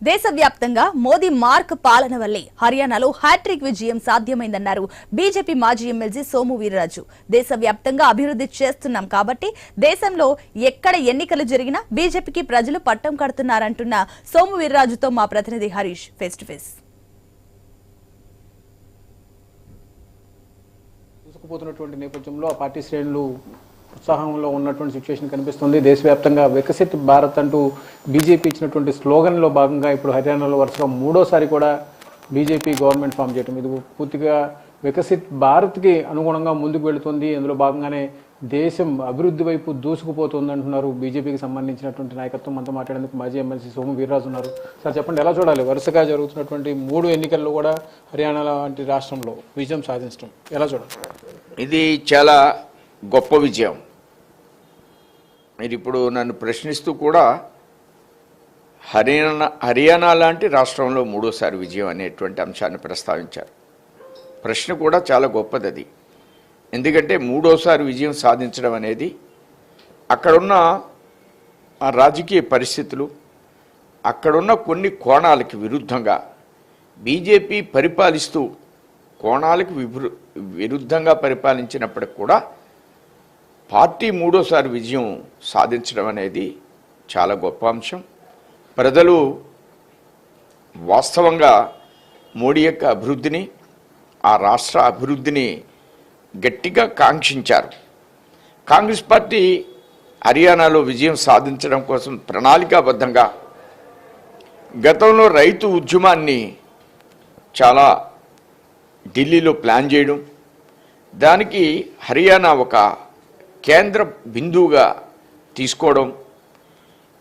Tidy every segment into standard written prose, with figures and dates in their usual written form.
దేశవ్యాప్తంగా మోదీ మార్క్ పాలన వల్లే హర్యానాలో హ్యాట్రిక్ విజయం సాధ్యమైందన్నారు బీజేపీ మాజీ ఎమ్మెల్సీ సోము వీర్రాజు. దేశవ్యాప్తంగా అభివృద్ధి చేస్తున్నాం కాబట్టి దేశంలో ఎక్కడ ఎన్నికలు జరిగినా బీజేపీకి ప్రజలు పట్టం కడుతున్నారంటున్న సోము వీర్రాజుతో మా ప్రతినిధి హరీష్ ఫేస్ టు ఫేస్. దూసుకుపోతున్నటువంటి నేపథ్యంలో ఆ పార్టీ శ్రేణులు ఉత్సాహంలో ఉన్నటువంటి సిచ్యువేషన్ కనిపిస్తుంది. దేశవ్యాప్తంగా వికసిత్ భారత్ అంటూ బీజేపీ ఇచ్చినటువంటి స్లోగన్లో భాగంగా ఇప్పుడు హర్యానాలో వరుసగా మూడోసారి కూడా బీజేపీ గవర్నమెంట్ ఫామ్ చేయడం, ఇది పూర్తిగా వికసిత్ భారత్కి అనుగుణంగా ముందుకు వెళుతుంది. అందులో భాగంగానే దేశం అభివృద్ధి వైపు దూసుకుపోతుంది అంటున్నారు బీజేపీకి సంబంధించినటువంటి నాయకత్వం. మనతో మాట్లాడేందుకు మాజీ ఎమ్మెల్సీ సోము వీర్రాజు ఉన్నారు. సార్ చెప్పండి, ఎలా చూడాలి వరుసగా జరుగుతున్నటువంటి 3 ఎన్నికల్లో కూడా హర్యానా లాంటి రాష్ట్రంలో విజయం సాధించడం ఎలా చూడాలి? ఇది చాలా గొప్ప విజయం. మీరు ఇప్పుడు నన్ను ప్రశ్నిస్తూ కూడా హర్యానా లాంటి రాష్ట్రంలో 3వ విజయం అనేటువంటి అంశాన్ని ప్రస్తావించారు. ప్రశ్న కూడా చాలా గొప్పది అది. ఎందుకంటే 3వ విజయం సాధించడం అనేది అక్కడున్న రాజకీయ పరిస్థితులు, అక్కడున్న కొన్ని కోణాలకి విరుద్ధంగా బీజేపీ పరిపాలిస్తూ కోణాలకు విరుద్ధంగా పరిపాలించినప్పటికి కూడా పార్టీ 3వ విజయం సాధించడం అనేది చాలా గొప్ప అంశం. ప్రజలు వాస్తవంగా మోడీ యొక్క అభివృద్ధిని, ఆ రాష్ట్ర అభివృద్ధిని గట్టిగా కాంక్షించారు. కాంగ్రెస్ పార్టీ హర్యానాలో విజయం సాధించడం కోసం ప్రణాళికాబద్ధంగా గతంలో రైతు ఉద్యమాన్ని చాలా ఢిల్లీలో ప్లాన్ చేయడం, దానికి హర్యానా ఒక కేంద్ర బిందువుగా తీసుకోవడం,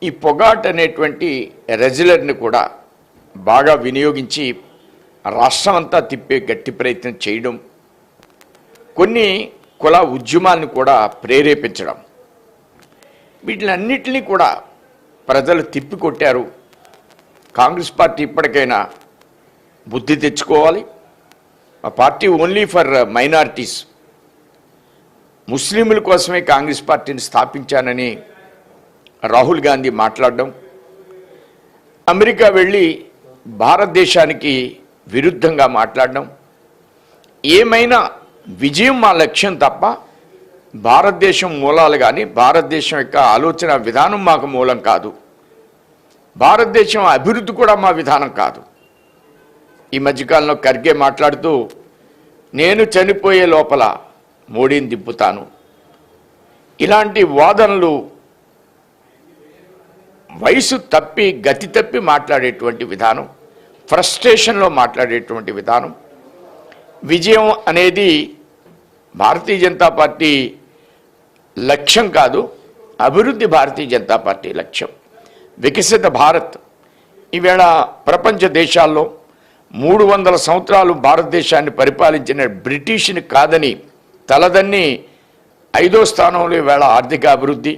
ఈ పొగాట్ అనేటువంటి రెజ్యులర్ని కూడా బాగా వినియోగించి రాష్ట్రం అంతా తిప్పే గట్టి ప్రయత్నం చేయడం, కొన్ని కుల ఉద్యమాలను కూడా ప్రేరేపించడం, వీటిలన్నిటినీ కూడా ప్రజలు తిప్పికొట్టారు. కాంగ్రెస్ పార్టీ ఇప్పటికైనా బుద్ధి తెచ్చుకోవాలి. ఆ పార్టీ ఓన్లీ ఫర్ మైనారిటీస్, ముస్లింల కోసమే కాంగ్రెస్ పార్టీని స్థాపించానని రాహుల్ గాంధీ మాట్లాడడం, అమెరికా వెళ్ళి భారతదేశానికి విరుద్ధంగా మాట్లాడడం, ఏమైనా విజయం మా లక్ష్యం తప్ప భారతదేశం మూలాలు కానీ భారతదేశం యొక్క ఆలోచన విధానం మాకు మూలం కాదు, భారతదేశం అభివృద్ధి కూడా మా విధానం కాదు. ఈ మధ్యకాలంలో ఖర్గే మాట్లాడుతూ నేను చనిపోయే లోపల మోడీని దింపుతాను, ఇలాంటి వాదనలు వయసు తప్పి గతి తప్పి మాట్లాడేటువంటి విధానం, ఫ్రస్ట్రేషన్లో మాట్లాడేటువంటి విధానం. విజయం అనేది భారతీయ జనతా పార్టీ లక్ష్యం కాదు, అభివృద్ధి భారతీయ జనతా పార్టీ లక్ష్యం. వికసిత భారత్ ఈవేళ ప్రపంచ దేశాల్లో 300 సంవత్సరాలు భారతదేశాన్ని పరిపాలించిన బ్రిటిష్ని కాదని తలదన్ని 5వ స్థానంలో ఈవేళ ఆర్థిక అభివృద్ధి,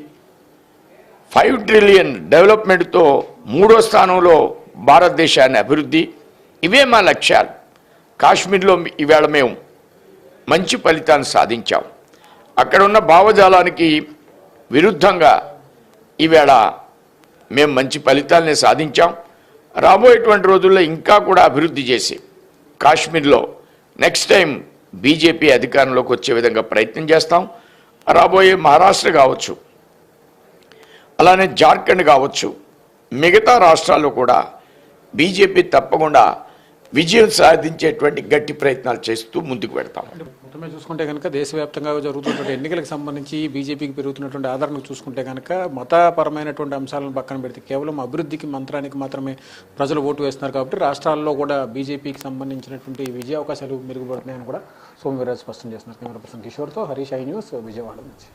5 ట్రిలియన్ డెవలప్మెంట్తో 3వ స్థానంలో భారతదేశాన్ని అభివృద్ధి. ఇవే మా లక్ష్యాలు. కాశ్మీర్లో ఈవేళ మేము మంచి ఫలితాన్ని సాధించాం. అక్కడున్న భావజాలానికి విరుద్ధంగా ఈవేళ మేము మంచి ఫలితాలని సాధించాం. రాబోయేటువంటి రోజుల్లో ఇంకా కూడా అభివృద్ధి చేసి కాశ్మీర్లో నెక్స్ట్ టైం బీజేపీ అధికారంలోకి వచ్చే విధంగా ప్రయత్నం చేస్తాం. రాబోయే మహారాష్ట్ర కావచ్చు, అలానే జార్ఖండ్ కావచ్చు, మిగతా రాష్ట్రాల్లో కూడా బీజేపీ తప్పకుండా విజయం సాధించేటువంటి గట్టి ప్రయత్నాలు చేస్తూ ముందుకు పెడతాం. మొత్తమే చూసుకుంటే కనుక దేశవ్యాప్తంగా జరుగుతున్నటువంటి ఎన్నికలకు సంబంధించి బీజేపీకి పెరుగుతున్నటువంటి ఆదరణ చూసుకుంటే కనుక మతపరమైనటువంటి అంశాలను పక్కన పెడితే కేవలం అభివృద్ధికి మంత్రానికి మాత్రమే ప్రజలు ఓటు వేస్తున్నారు. కాబట్టి రాష్ట్రాల్లో కూడా బీజేపీకి సంబంధించినటువంటి విజయ అవకాశాలు మెరుగుపడుతున్నాయని కూడా సోము వీర్రాజు స్పష్టం చేస్తున్నారు. కెమెరా పర్సన్ కిషోర్తో హరీష్, ఐ న్యూస్, విజయవాడ నుంచి.